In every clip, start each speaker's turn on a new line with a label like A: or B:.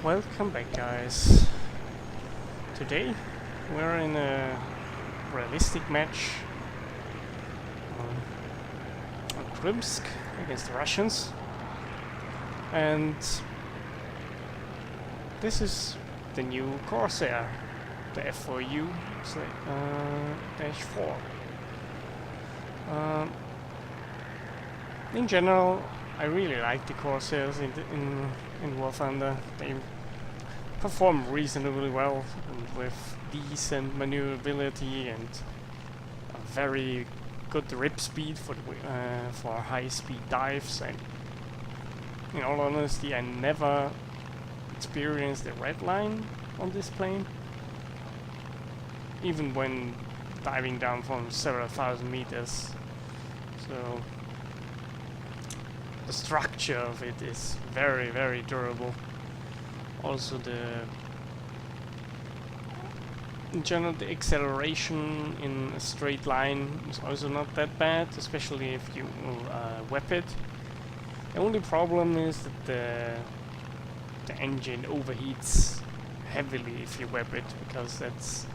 A: Welcome back, guys. Today we're in a realistic match on Krimsk against the Russians, and this is the new Corsair, the F4U-4. In general, I really like the Corsairs in War Thunder. They perform reasonably well and with decent maneuverability and a very good rip speed for high-speed dives. And in all honesty, I never experienced a red line on this plane, even when diving down from several thousand meters. So the structure of it is very, very durable. Also, in general, the acceleration in a straight line is also not that bad, especially if you whip it. The only problem is that the engine overheats heavily if you whip it, because that's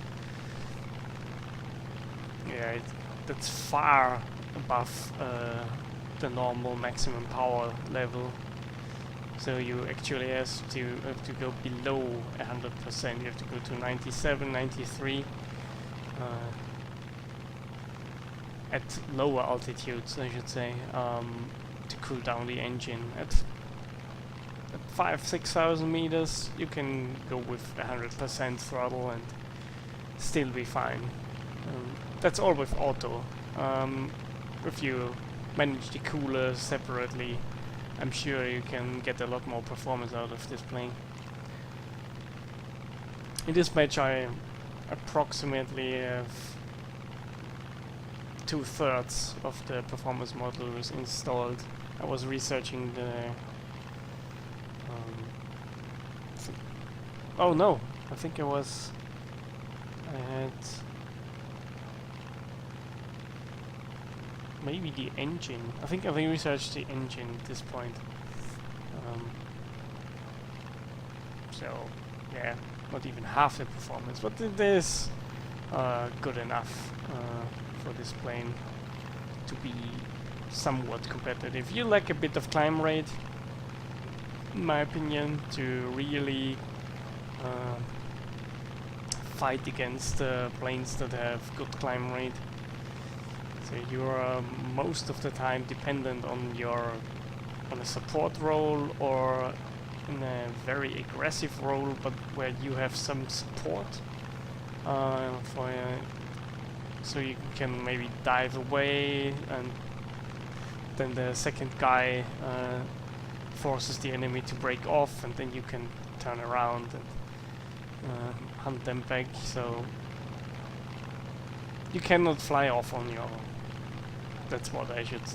A: far above the normal maximum power level. So you actually have to go below 100%. You have to go to 97, 93 at lower altitudes, I should say, to cool down the engine. At 5,000-6,000 meters, you can go with 100% throttle and still be fine. That's all with auto. If you manage the cooler separately, I'm sure you can get a lot more performance out of this plane. In this match I approximately have 2/3 of the performance modules installed. I was researching the... oh no, I think I had maybe the engine. I think I researched the engine at this point. So yeah, not even half the performance, but it is good enough for this plane to be somewhat competitive. You lack a bit of climb rate, in my opinion, to really fight against planes that have good climb rate. So you are most of the time dependent on a support role or in a very aggressive role, but where you have some support so you can maybe dive away, and then the second guy forces the enemy to break off, and then you can turn around and hunt them back. So you cannot fly off on your own. That's what I should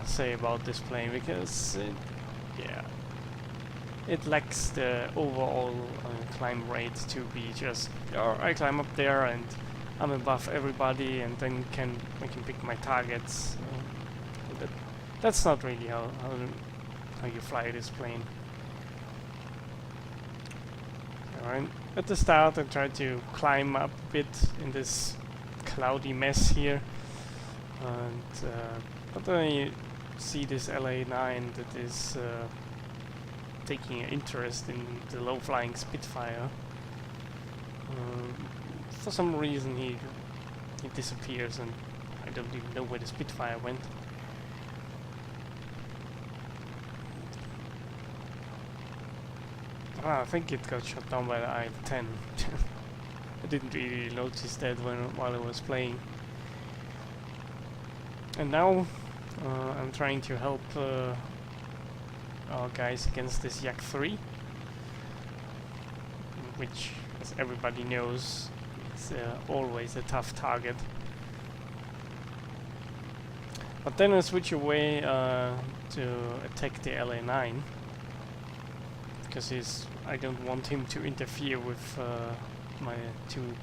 A: say about this plane, because it lacks the overall climb rate to be just, oh, I climb up there and I'm above everybody, and then I can pick my targets. That's not really how you fly this plane. Alright, at the start I tried to climb up a bit in this cloudy mess here. And but then I see this LA-9 that is taking an interest in the low-flying Spitfire. For some reason he disappears, and I don't even know where the Spitfire went. I think it got shot down by the I-10. I didn't really notice that while I was playing. And now I'm trying to help our guys against this Yak-3, which, as everybody knows, is always a tough target. But then I switch away to attack the LA-9, because I don't want him to interfere with my two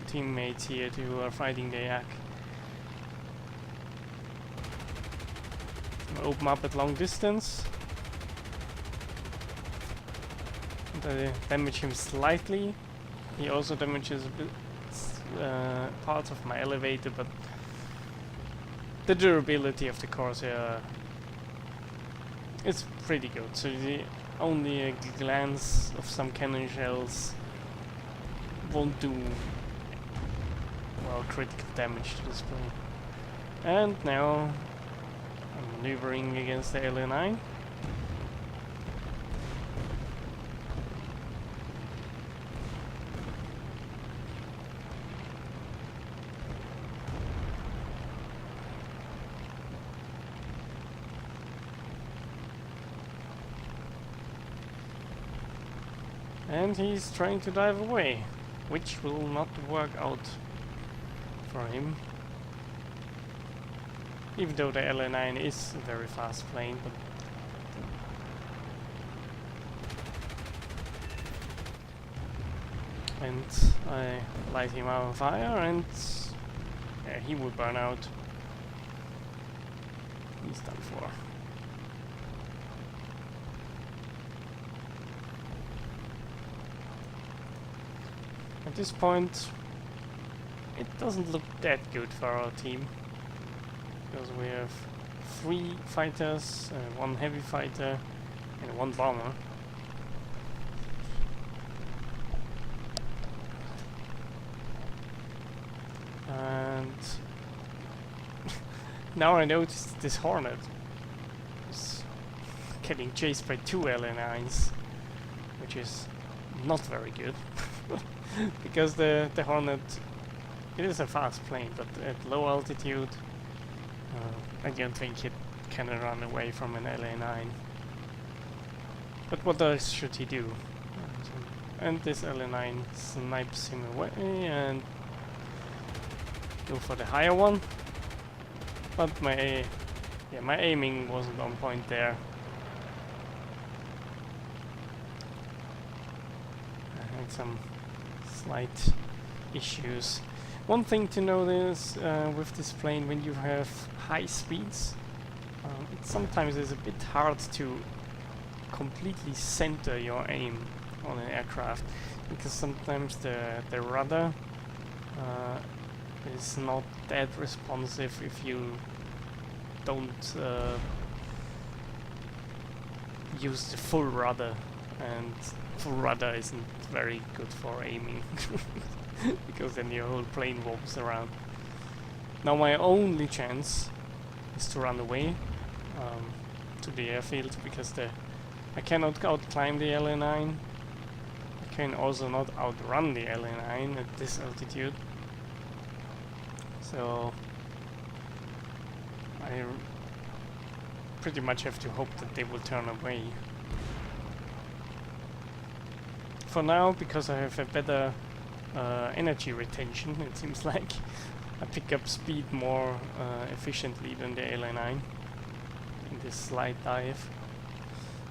A: teammates here who are fighting the Yak. Open up at long distance. damage him slightly. He also damages a bit parts of my elevator, but the durability of the Corsair is pretty good. So only a glance of some cannon shells won't do well critical damage to this plane. And now I'm maneuvering against the LA9. And he's trying to dive away, which will not work out for him. Even though the LA9 is a very fast plane, but and I light him on fire, and yeah, he will burn out. He's done for. At this point, it doesn't look that good for our team, because we have 3 fighters, 1 heavy fighter, and 1 bomber. And now I notice this Hornet is getting chased by 2 LA9s, which is not very good. Because the Hornet, it is a fast plane, but at low altitude I don't think it can run away from an LA9. But what else should he do? And this LA9 snipes him away and go for the higher one. But my aiming wasn't on point there. I had some slight issues. One thing to notice with this plane, when you have high speeds, it sometimes is a bit hard to completely center your aim on an aircraft, because sometimes the rudder is not that responsive if you don't use the full rudder, and full rudder isn't very good for aiming because then your whole plane wobbles around. Now my only chance is to run away to the airfield, because I cannot out-climb the LA9. I can also not outrun the LA9 at this altitude. So I pretty much have to hope that they will turn away. For now, because I have a better energy retention, it seems like I pick up speed more efficiently than the LA9 in this slight dive.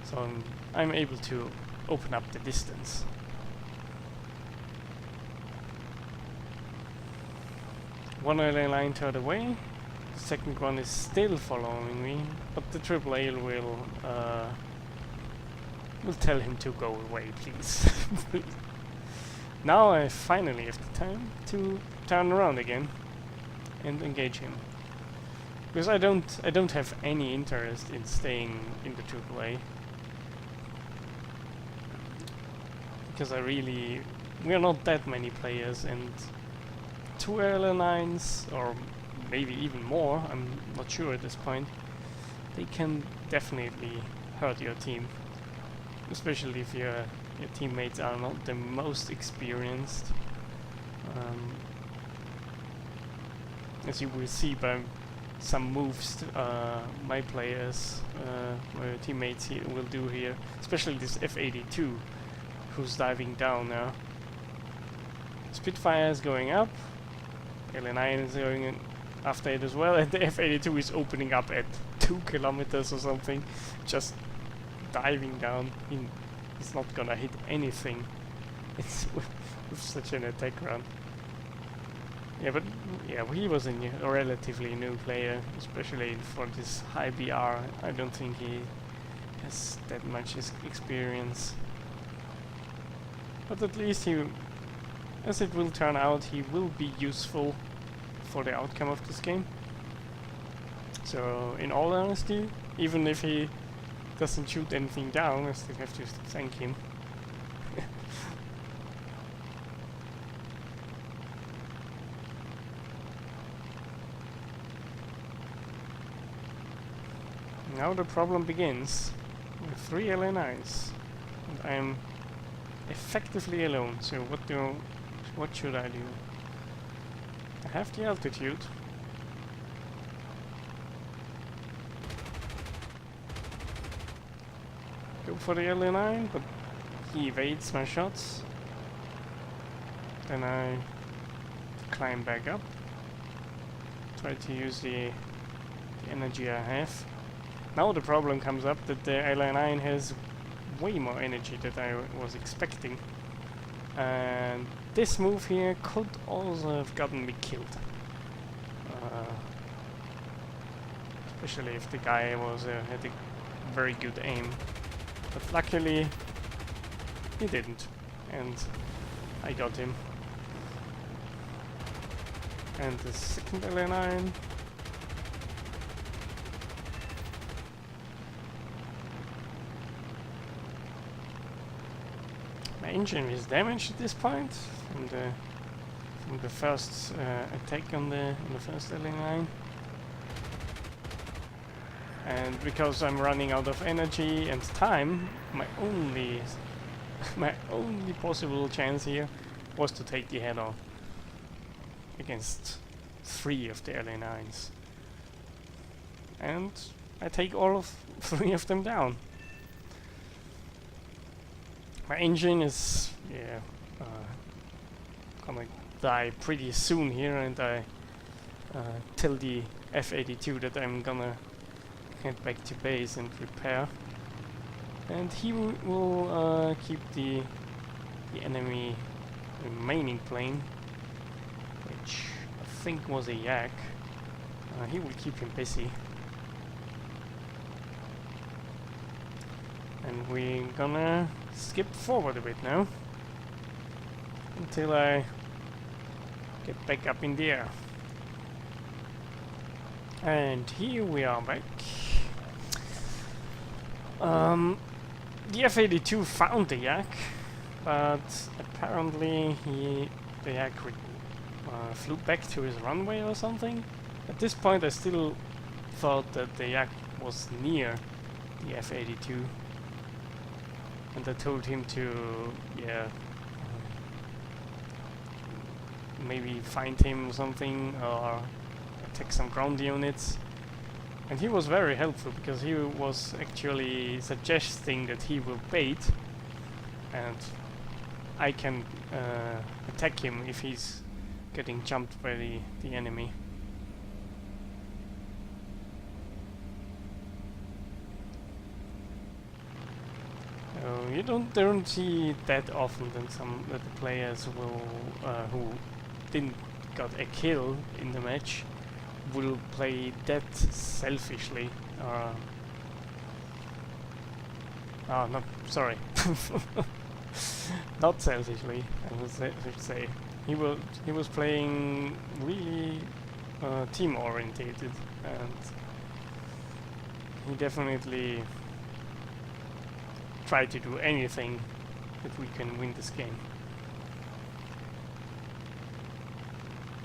A: So I'm able to open up the distance. One LA9 turned away, the second one is still following me, but the triple A will tell him to go away, please. Now I finally have the time to turn around again and engage him, because I don't have any interest in staying in the triple A, because we are not that many players, and 2 LA9s, or maybe even more, I'm not sure at this point, they can definitely hurt your team, especially if your teammates are not the most experienced. As you will see by some moves my players, my teammates here will do here, especially this F82 who's diving down now. Spitfire is going up, LA9 is going in after it as well, and the F82 is opening up at 2 kilometers or something, just diving down. He's not gonna hit anything. It's with such an attack run. Yeah, but yeah, he was a relatively new player, especially for this high BR. I don't think he has that much experience. But at least he, as it will turn out, he will be useful for the outcome of this game. So in all honesty, even if he doesn't shoot anything down, I still have to thank him. Now the problem begins with 3 LNIs, and I am effectively alone. So what should I do? I have the altitude. Go for the LN9, but he evades my shots. Then I climb back up. Try to use the energy I have. Now the problem comes up that the LN9 has way more energy than I was expecting. And this move here could also have gotten me killed. Especially if the guy had a very good aim. But luckily he didn't, and I got him. And the second LN9. My engine is damaged at this point from the first attack on the first LN9. And because I'm running out of energy and time, my only possible chance here was to take the head on against 3 of the LA9s. And I take all of 3 of them down. My engine is gonna die pretty soon here, and I tell the F-82 that I'm gonna head back to base and repair, and he will keep the enemy remaining plane, which I think was a Yak. He will keep him busy, and we're gonna skip forward a bit now until I get back up in the air. And here we are back. The F-82 found the Yak, but apparently the Yak flew back to his runway or something. At this point I still thought that the Yak was near the F-82, and I told him to maybe find him something or attack some ground units. And he was very helpful, because he was actually suggesting that he will bait, and I can attack him if he's getting jumped by the enemy. So you don't see that often that the players will who didn't got a kill in the match will play that selfishly. Not sorry, not selfishly. I should say he was playing really team orientated, and he definitely tried to do anything that we can win this game.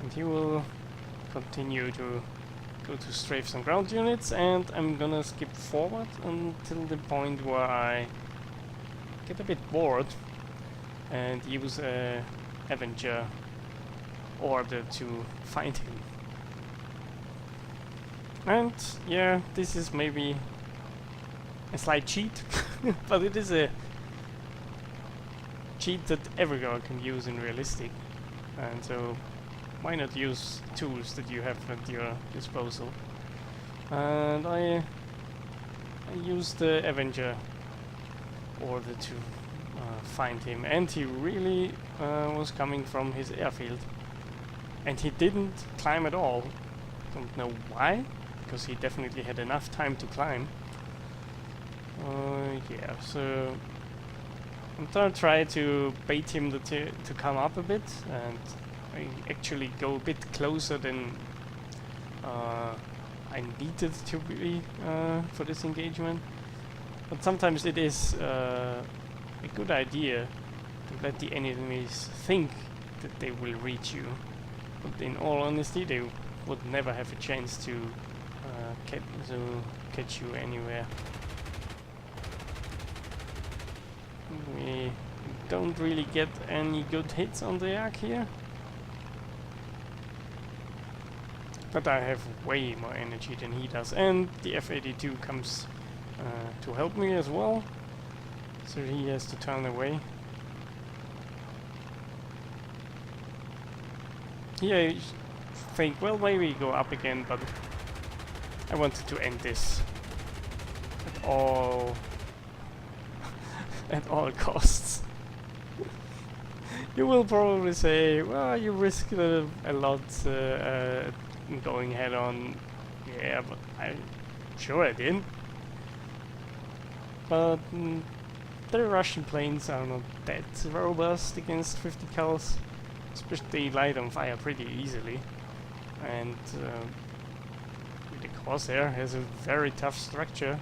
A: And he will continue to go to strafe some ground units, and I'm gonna skip forward until the point where I get a bit bored and use a Avenger order to find him. And yeah, this is maybe a slight cheat, but it is a cheat that every girl can use in realistic, and so why not use tools that you have at your disposal? And I used the Avenger order to find him, and he really was coming from his airfield, and he didn't climb at all. Don't know why, because he definitely had enough time to climb. Yeah, so I'm gonna try to bait him to come up a bit, and I actually go a bit closer than I needed to be for this engagement. But sometimes it is a good idea to let the enemies think that they will reach you. But in all honesty, they would never have a chance to catch you anywhere. We don't really get any good hits on the arc here. But I have way more energy than he does, and the F-82 comes to help me as well, so he has to turn away. Here I think, well, maybe go up again, but I wanted to end this at all at all costs. You will probably say, well, you risked a lot going head on. Yeah, but I'm sure I did. But the Russian planes are not that robust against 50 cals. Especially they light on fire pretty easily. And the Corsair has a very tough structure,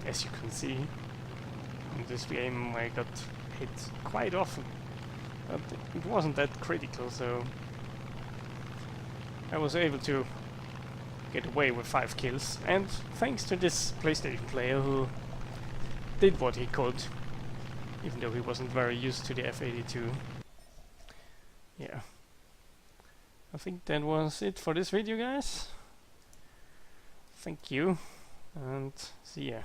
A: as you can see. In this game I got hit quite often, but it wasn't that critical, so I was able to get away with 5 kills, and thanks to this PlayStation player who did what he could, even though he wasn't very used to the F-82. Yeah. I think that was it for this video, guys. Thank you, and see ya.